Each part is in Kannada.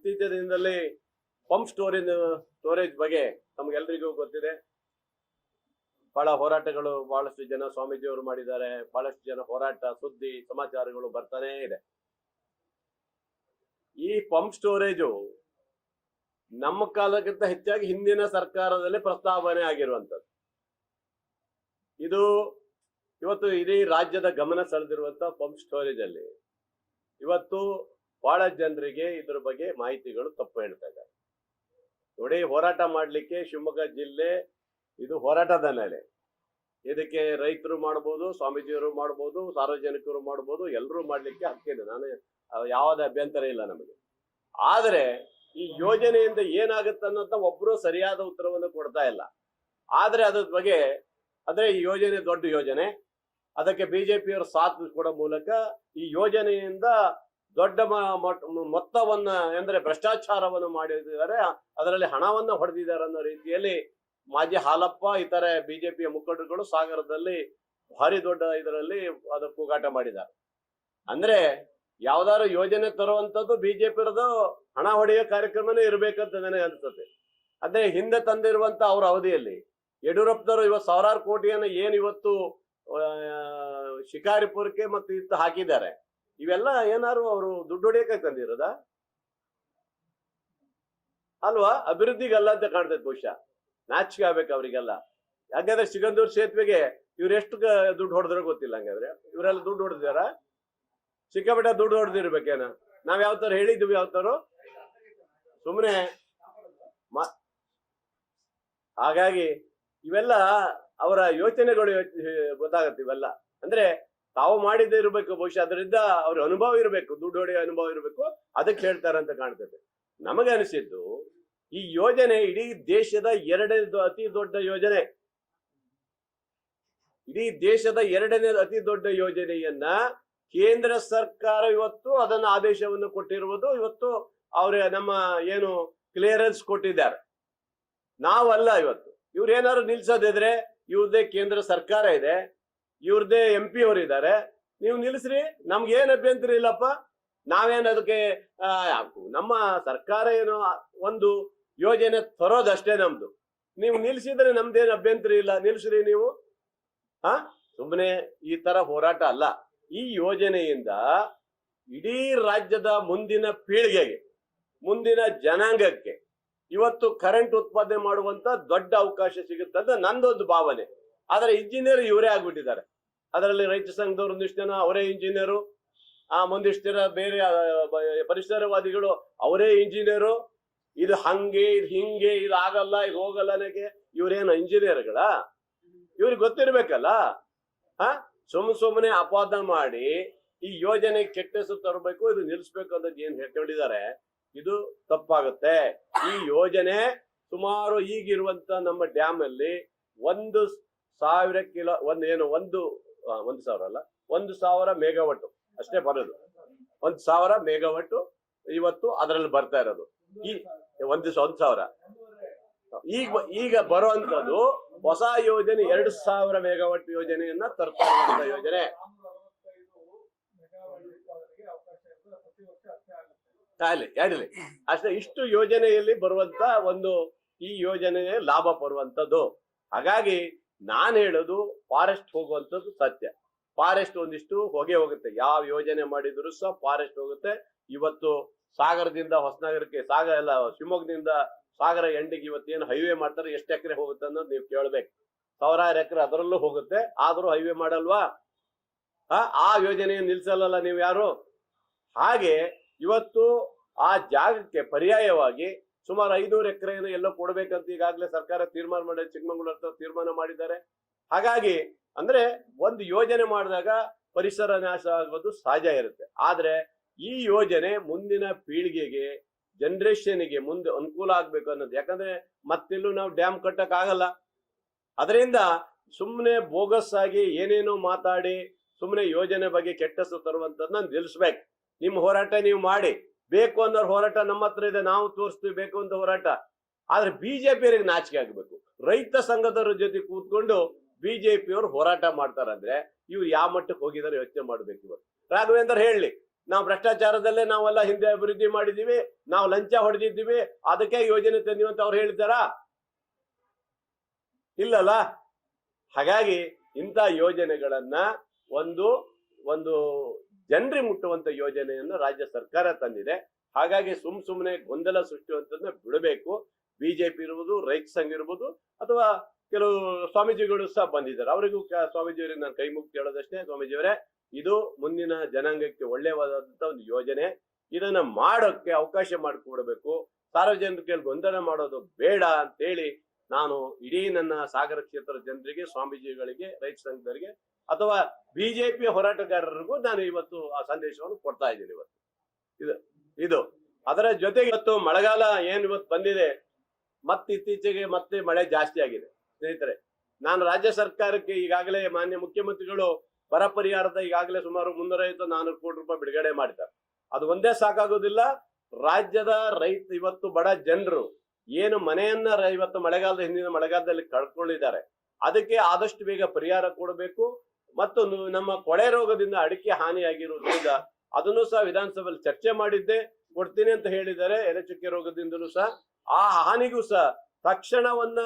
ಇತ್ತೀಚಿನ ದಿನದಲ್ಲಿ ಪಂಪ್ ಸ್ಟೋರೇಜ್ ಬಗ್ಗೆ ತಮ್ಗೆಲ್ರಿಗೂ ಗೊತ್ತಿದೆ. ಬಹಳ ಹೋರಾಟಗಳು ಬಹಳಷ್ಟು ಜನ ಸ್ವಾಮೀಜಿಯವರು ಮಾಡಿದ್ದಾರೆ. ಬಹಳಷ್ಟು ಜನ ಹೋರಾಟ ಸುದ್ದಿ ಸಮಾಚಾರಗಳು ಬರ್ತಾನೆ ಇದೆ. ಈ ಪಂಪ್ ಸ್ಟೋರೇಜು ನಮ್ಮ ಕಾಲಕ್ಕಿಂತ ಹೆಚ್ಚಾಗಿ ಹಿಂದಿನ ಸರ್ಕಾರದಲ್ಲಿ ಪ್ರಸ್ತಾವನೆ ಆಗಿರುವಂತದ್ದು. ಇದು ಇವತ್ತು ಇಡೀ ರಾಜ್ಯದ ಗಮನ ಸೆಳೆದಿರುವಂತ ಪಂಪ್ ಸ್ಟೋರೇಜ್ ಅಲ್ಲಿ ಇವತ್ತು ಬಹಳ ಜನರಿಗೆ ಇದ್ರ ಬಗ್ಗೆ ಮಾಹಿತಿಗಳು ತಪ್ಪು ಹೇಳ್ತಾ ಇದ್ದಾರೆ. ನೋಡಿ, ಹೋರಾಟ ಮಾಡ್ಲಿಕ್ಕೆ ಶಿವಮೊಗ್ಗ ಜಿಲ್ಲೆ ಇದು ಹೋರಾಟದ ನೆಲೆ. ಇದಕ್ಕೆ ರೈತರು ಮಾಡ್ಬೋದು, ಸ್ವಾಮೀಜಿಯವರು ಮಾಡ್ಬೋದು, ಸಾರ್ವಜನಿಕರು ಮಾಡ್ಬೋದು, ಎಲ್ಲರೂ ಮಾಡ್ಲಿಕ್ಕೆ ಹಕ್ಕಿದೆ. ನಾನು ಯಾವುದೇ ಅಭ್ಯಂತರ ಇಲ್ಲ ನಮಗೆ. ಆದರೆ ಈ ಯೋಜನೆಯಿಂದ ಏನಾಗುತ್ತೆ ಅನ್ನೋಂತ ಒಬ್ರು ಸರಿಯಾದ ಉತ್ತರವನ್ನು ಕೊಡ್ತಾ ಇಲ್ಲ. ಆದ್ರೆ ಅದ್ರ ಬಗ್ಗೆ ಅಂದ್ರೆ ಈ ಯೋಜನೆ ದೊಡ್ಡ ಯೋಜನೆ, ಅದಕ್ಕೆ ಬಿಜೆಪಿಯವರು ಸಾಥ್ ಕೊಡೋ ಮೂಲಕ ಈ ಯೋಜನೆಯಿಂದ ದೊಡ್ಡ ಮೊತ್ತವನ್ನ ಅಂದ್ರೆ ಭ್ರಷ್ಟಾಚಾರವನ್ನು ಮಾಡಿದ್ದಾರೆ, ಅದರಲ್ಲಿ ಹಣವನ್ನ ಹೊಡೆದಿದ್ದಾರೆ ಅನ್ನೋ ರೀತಿಯಲ್ಲಿ ಮಾಜಿ ಹಾಲಪ್ಪ ಇತರೆ ಬಿಜೆಪಿಯ ಮುಖಂಡರುಗಳು ಸಾಗರದಲ್ಲಿ ಭಾರಿ ದೊಡ್ಡ ಇದರಲ್ಲಿ ಅದು ಕೂಗಾಟ ಮಾಡಿದ್ದಾರೆ. ಅಂದ್ರೆ ಯಾವ್ದಾದ್ರು ಯೋಜನೆ ತರುವಂತದ್ದು ಬಿಜೆಪಿಯರದು ಹಣ ಹೊಡೆಯೋ ಕಾರ್ಯಕ್ರಮನೇ ಇರ್ಬೇಕಂತ ನನಗೆ ಅನ್ಸುತ್ತೆ. ಅದೇ ಹಿಂದೆ ತಂದಿರುವಂತ ಅವ್ರ ಅವಧಿಯಲ್ಲಿ ಯಡಿಯೂರಪ್ಪನವರು ಇವತ್ತು ಸಾವಿರಾರು ಕೋಟಿಯನ್ನು ಏನ್ ಇವತ್ತು ಶಿಕಾರಿಪುರಕ್ಕೆ ಮತ್ತು ಇತ್ತು ಹಾಕಿದ್ದಾರೆ, ಇವೆಲ್ಲ ಏನಾರು ಅವರು ದುಡ್ಡು ಹೊಡೆಯಕ್ಕೆ ತಂದಿರೋದ ಅಲ್ವಾ? ಅಭಿವೃದ್ಧಿಗಲ್ಲ ಅಂತ ಕಾಣ್ತೈತೆ. ಬಹುಶಃ ನಾಚಿಕೆ ಆಗ್ಬೇಕು ಅವ್ರಿಗೆಲ್ಲ. ಯಾಕಂದ್ರೆ ಸಿಗಂದೂರು ಸೇತುವೆಗೆ ಇವ್ರು ಎಷ್ಟು ದುಡ್ಡು ಹೊಡೆದ್ರೆ ಗೊತ್ತಿಲ್ಲ. ಹಂಗಾದ್ರೆ ಇವರೆಲ್ಲ ದುಡ್ಡು ಹೊಡೆದಿದಾರ? ಸಿಕ್ಕಾಪಟ್ಟೆ ದುಡ್ಡು ಹೊಡೆದಿರ್ಬೇಕೇನ? ನಾವ್ ಯಾವ ತರ ಹೇಳಿದ್ವಿ, ಯಾವ ತರ ಸುಮ್ಮನೆ. ಹಾಗಾಗಿ ಇವೆಲ್ಲ ಅವರ ಯೋಚನೆಗಳು ಗೊತ್ತಾಗತ್ತೆ. ಇವೆಲ್ಲ ಅಂದ್ರೆ ತಾವು ಮಾಡಿದ್ದೇ ಇರ್ಬೇಕು ಬಹುಶಃ. ಅದರಿಂದ ಅವ್ರ ಅನುಭವ ಇರಬೇಕು, ದುಡ್ಡು ಹೊಡೆಯೋ ಅನುಭವ ಇರಬೇಕು, ಅದಕ್ಕೆ ಹೇಳ್ತಾರೆ ಅಂತ ಕಾಣ್ತದೆ. ನಮಗೆ ಅನಿಸಿದ್ದು ಈ ಯೋಜನೆ ಇಡೀ ದೇಶದ ಎರಡನೇ ಅತಿ ದೊಡ್ಡ ಯೋಜನೆ. ಇಡೀ ದೇಶದ ಎರಡನೇ ಅತಿ ದೊಡ್ಡ ಯೋಜನೆಯನ್ನ ಕೇಂದ್ರ ಸರ್ಕಾರ ಇವತ್ತು ಅದನ್ನ ಆದೇಶವನ್ನು ಕೊಟ್ಟಿರುವುದು. ಇವತ್ತು ಅವ್ರ ನಮ್ಮ ಏನು ಕ್ಲಿಯರೆನ್ಸ್ ಕೊಟ್ಟಿದ್ದಾರೆ, ನಾವಲ್ಲ. ಇವತ್ತು ಇವ್ರು ಏನಾದ್ರು ನಿಲ್ಸೋದಿದ್ರೆ ಇವ್ರದೇ ಕೇಂದ್ರ ಸರ್ಕಾರ ಇದೆ, ಇವ್ರದೇ MP ಅವರು ಇದ್ದಾರೆ, ನೀವು ನಿಲ್ಸ್ರಿ, ನಮ್ಗೇನ್ ಅಭ್ಯಂತರ ಇಲ್ಲಪ್ಪ. ನಾವೇನು ಅದಕ್ಕೆ ನಮ್ಮ ಸರ್ಕಾರ ಏನು ಒಂದು ಯೋಜನೆ ತರೋದಷ್ಟೇ ನಮ್ದು. ನೀವು ನಿಲ್ಸಿದ್ರೆ ನಮ್ದೇನು ಅಭ್ಯಂತರ ಇಲ್ಲ, ನಿಲ್ಸ್ರಿ ನೀವು. ಸುಮ್ಮನೆ ಈ ತರ ಹೋರಾಟ ಅಲ್ಲ. ಈ ಯೋಜನೆಯಿಂದ ಇಡೀ ರಾಜ್ಯದ ಮುಂದಿನ ಪೀಳಿಗೆಗೆ, ಮುಂದಿನ ಜನಾಂಗಕ್ಕೆ ಇವತ್ತು ಕರೆಂಟ್ ಉತ್ಪಾದನೆ ಮಾಡುವಂತ ದೊಡ್ಡ ಅವಕಾಶ ಸಿಗುತ್ತೆ ಅಂತ ನಂದೊಂದು ಭಾವನೆ. ಆದ್ರೆ ಇಂಜಿನಿಯರ್ ಇವರೇ ಆಗ್ಬಿಟ್ಟಿದ್ದಾರೆ. ಅದರಲ್ಲಿ ರೈತ ಸಂಘದವ್ರು ಒಂದಿಷ್ಟು ಜನ ಅವರೇ ಇಂಜಿನಿಯರು, ಮುಂದಿಷ್ಟು ಜನ ಬೇರೆ ಪರಿಸರವಾದಿಗಳು ಅವರೇ ಇಂಜಿನಿಯರು. ಇದು ಹಂಗೆ, ಇದು ಹಿಂಗೆ, ಇದು ಆಗಲ್ಲ, ಇದು ಹೋಗಲ್ಲ ಅನ್ನಕ್ಕೆ ಇವ್ರೇನು ಇಂಜಿನಿಯರ್ಗಳ? ಇವ್ರಿಗೆ ಗೊತ್ತಿರ್ಬೇಕಲ್ಲ. ಸುಮ್ಮನೆ ಅಪಾದ ಮಾಡಿ ಈ ಯೋಜನೆ ಕೆಟ್ಟ ಹೆಸರು ತರಬೇಕು, ಇದು ನಿಲ್ಲಿಸ್ಬೇಕು ಅನ್ನೋದು ಏನ್ ಹೇಳ್ಕೊಂಡಿದ್ದಾರೆ, ಇದು ತಪ್ಪಾಗುತ್ತೆ. ಈ ಯೋಜನೆ ಸುಮಾರು ಈಗಿರುವಂತ ನಮ್ಮ ಡ್ಯಾಮ್ ಅಲ್ಲಿ 1,000 ಕಿಲೋ ಒಂದು ಸಾವಿರ ಮೆಗಾವಟ್ ಅಷ್ಟೇ ಬರೋದು. 1,000 ಮೆಗಾವಟ್ ಇವತ್ತು ಅದರಲ್ಲಿ ಬರ್ತಾ ಇರೋದು. ಈ 1,000 ಈಗ ಬರುವಂತದ್ದು ಹೊಸ ಯೋಜನೆ 2,000 ಮೆಗಾವಟ್ ಯೋಜನೆಯನ್ನ ತರ್ತಾ ಇರುವಂತ ಯೋಜನೆ. ಆಗಲಿ ಅಷ್ಟೇ. ಇಷ್ಟು ಯೋಜನೆಯಲ್ಲಿ ಬರುವಂತ ಈ ಯೋಜನೆಯ ಲಾಭ ಬರುವಂತದ್ದು. ಹಾಗಾಗಿ ನಾನು ಹೇಳೋದು ಫಾರೆಸ್ಟ್ ಹೋಗುವಂಥದ್ದು ಸತ್ಯ. ಫಾರೆಸ್ಟ್ ಒಂದಿಷ್ಟು ಹೋಗುತ್ತೆ, ಯಾವ ಯೋಜನೆ ಮಾಡಿದ್ರು ಸಹ ಫಾರೆಸ್ಟ್ ಹೋಗುತ್ತೆ. ಇವತ್ತು ಸಾಗರದಿಂದ ಹೊಸನಗರಕ್ಕೆ, ಶಿವಮೊಗ್ಗದಿಂದ ಸಾಗರ ಎಂಡಿಗೆ ಇವತ್ತೇನು ಹೈವೇ ಮಾಡ್ತಾರೆ, ಎಷ್ಟು ಎಕರೆ ಹೋಗುತ್ತೆ ಅನ್ನೋದು ನೀವು ಕೇಳ್ಬೇಕು. 1,000 ಎಕರೆ ಅದರಲ್ಲೂ ಹೋಗುತ್ತೆ. ಆದ್ರೂ ಹೈವೇ ಮಾಡಲ್ವಾ? ಆ ಯೋಜನೆಯನ್ನು ನಿಲ್ಸಲ್ಲ ನೀವು ಯಾರು. ಹಾಗೆ ಇವತ್ತು ಆ ಜಾಗಕ್ಕೆ ಪರ್ಯಾಯವಾಗಿ ಸುಮಾರು 500 ಎಕರೆಯನ್ನು ಎಲ್ಲೋ ಕೊಡ್ಬೇಕಂತ ಈಗಾಗಲೇ ಸರ್ಕಾರ ತೀರ್ಮಾನ ಮಾಡಿ ಚಿಕ್ಕಮಗಳೂರು ಹತ್ರ ತೀರ್ಮಾನ ಮಾಡಿದ್ದಾರೆ. ಹಾಗಾಗಿ ಅಂದ್ರೆ ಒಂದು ಯೋಜನೆ ಮಾಡಿದಾಗ ಪರಿಸರ ನಾಶ ಆಗೋದು ಸಹಜ ಇರುತ್ತೆ. ಆದ್ರೆ ಈ ಯೋಜನೆ ಮುಂದಿನ ಪೀಳಿಗೆಗೆ, ಜನರೇಷನ್ಗೆ ಮುಂದೆ ಅನುಕೂಲ ಆಗ್ಬೇಕು ಅನ್ನೋದು. ಯಾಕಂದ್ರೆ ಮತ್ತೆಲ್ಲೂ ನಾವು ಡ್ಯಾಮ್ ಕಟ್ಟಕ್ ಆಗಲ್ಲ. ಅದರಿಂದ ಸುಮ್ಮನೆ ಬೋಗಸ್ ಆಗಿ ಏನೇನೋ ಮಾತಾಡಿ ಸುಮ್ಮನೆ ಯೋಜನೆ ಬಗ್ಗೆ ಕೆಟ್ಟ ಹೆಸರು ತರುವಂತದನ್ನ ನಿಲ್ಲಿಸ್ಬೇಕು. ನಿಮ್ಮ ಹೋರಾಟ ನೀವು ಮಾಡಿ. ಬೇಕು ಅನ್ನೋರು ಹೋರಾಟ ನಮ್ಮ ಹತ್ರ ಇದೆ, ನಾವು ತೋರಿಸ್ತೀವಿ ಬೇಕು ಅಂತ ಹೋರಾಟ. ಆದ್ರೆ ಬಿಜೆಪಿಯವರಿಗೆ ನಾಚಿಕೆ ಆಗ್ಬೇಕು. ರೈತ ಸಂಘದವ್ರ ಜೊತೆ ಕೂತ್ಕೊಂಡು ಬಿಜೆಪಿಯವರು ಹೋರಾಟ ಮಾಡ್ತಾರಂದ್ರೆ ಇವ್ರು ಯಾವ ಮಟ್ಟಕ್ಕೆ ಹೋಗಿದ್ದಾರೆ ಯೋಚನೆ ಮಾಡ್ಬೇಕು. ಇವತ್ತು ರಾಘವೇಂದ್ರ ಹೇಳಿ, ನಾವು ಭ್ರಷ್ಟಾಚಾರದಲ್ಲೇ ನಾವೆಲ್ಲ ಹಿಂದೆ ಅಭಿವೃದ್ಧಿ ಮಾಡಿದೀವಿ, ನಾವು ಲಂಚ ಹೊಡೆದಿದ್ದೀವಿ, ಅದಕ್ಕೆ ಯೋಜನೆ ತಂದೀವಿ ಅಂತ ಅವ್ರು ಹೇಳ್ತಾರಾ? ಇಲ್ಲಲ್ಲ. ಹಾಗಾಗಿ ಇಂಥ ಯೋಜನೆಗಳನ್ನ ಒಂದು ಒಂದು ಜನರಿಗೆ ಮುಟ್ಟುವಂತ ಯೋಜನೆಯನ್ನು ರಾಜ್ಯ ಸರ್ಕಾರ ತಂದಿದೆ. ಹಾಗಾಗಿ ಸುಮ್ಮನೆ ಗೊಂದಲ ಸೃಷ್ಟಿಸುವಂತದನ್ನ ಬಿಡಬೇಕು. ಬಿಜೆಪಿ ಇರ್ಬೋದು, ರೈತ ಸಂಘ ಇರ್ಬೋದು, ಅಥವಾ ಕೆಲವು ಸ್ವಾಮೀಜಿಗಳು ಸಹ ಬಂದಿದ್ದಾರೆ. ಅವರಿಗೂ ಸ್ವಾಮೀಜಿಯವರಿಗೆ ನಾನು ಕೈ ಮುಗ್ದು ಹೇಳೋದಷ್ಟೇ, ಸ್ವಾಮೀಜಿಯವರೇ, ಇದು ಮುಂದಿನ ಜನಾಂಗಕ್ಕೆ ಒಳ್ಳೆಯವಾದಂತ ಒಂದು ಯೋಜನೆ. ಇದನ್ನ ಮಾಡೋಕ್ಕೆ ಅವಕಾಶ ಮಾಡಿಕೊಡ್ಬೇಕು. ಸಾರ್ವಜನಿಕರಿಗೆ ಗೊಂದಲ ಮಾಡೋದು ಬೇಡ ಅಂತೇಳಿ ನಾನು ಇಡೀ ನನ್ನ ಸಾಗರ ಕ್ಷೇತ್ರದ ಜನರಿಗೆ, ಸ್ವಾಮೀಜಿಗಳಿಗೆ, ರೈತ ಸಂಘದವರಿಗೆ ಅಥವಾ ಬಿಜೆಪಿ ಹೋರಾಟಗಾರರಿಗೂ ನಾನು ಇವತ್ತು ಆ ಸಂದೇಶವನ್ನು ಕೊಡ್ತಾ ಇದ್ದೀನಿ. ಇದು ಅದರ ಜೊತೆಗೆ ಇವತ್ತು ಮಳೆಗಾಲ ಏನ್ ಇವತ್ತು ಬಂದಿದೆ, ಮತ್ತೆ ಇತ್ತೀಚೆಗೆ ಮತ್ತೆ ಮಳೆ ಜಾಸ್ತಿ ಆಗಿದೆ. ಸ್ನೇಹಿತರೆ, ನಾನು ರಾಜ್ಯ ಸರ್ಕಾರಕ್ಕೆ ಈಗಾಗಲೇ ಮಾನ್ಯ ಮುಖ್ಯಮಂತ್ರಿಗಳು ಬರ ಪರಿಹಾರದ ಈಗಾಗಲೇ ಸುಮಾರು 350-400 ಕೋಟಿ ರೂಪಾಯಿ ಬಿಡುಗಡೆ ಮಾಡಿದ್ದಾರೆ. ಅದು ಒಂದೇ ಸಾಕಾಗೋದಿಲ್ಲ. ರಾಜ್ಯದ ರೈತ ಇವತ್ತು ಬಡ ಜನರು ಏನು ಮನೆಯನ್ನ ಇವತ್ತು ಮಳೆಗಾಲದ ಹಿಂದಿನ ಮಳೆಗಾಲದಲ್ಲಿ ಕಳ್ಕೊಂಡಿದ್ದಾರೆ, ಅದಕ್ಕೆ ಆದಷ್ಟು ಬೇಗ ಪರಿಹಾರ ಕೊಡಬೇಕು. ಮತ್ತು ನಮ್ಮ ಕೊಳೆ ರೋಗದಿಂದ ಅಡಿಕೆ ಹಾನಿಯಾಗಿರುವುದರಿಂದ ಅದನ್ನು ಸಹ ವಿಧಾನಸಭೆಯಲ್ಲಿ ಚರ್ಚೆ ಮಾಡಿದ್ದೆ, ಕೊಡ್ತೀನಿ ಅಂತ ಹೇಳಿದ್ದಾರೆ. ಎಲೆಚುಕ್ಕೆ ರೋಗದಿಂದಲೂ ಸಹ ಆ ಹಾನಿಗೂ ಸಹ ತಕ್ಷಣವನ್ನ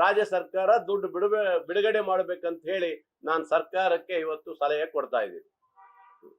ರಾಜ್ಯ ಸರ್ಕಾರ ದುಡ್ಡು ಬಿಡುಗಡೆ ಮಾಡಬೇಕಂತ ಹೇಳಿ ನಾನು ಸರ್ಕಾರಕ್ಕೆ ಇವತ್ತು ಸಲಹೆ ಕೊಡ್ತಾ ಇದ್ದೀನಿ.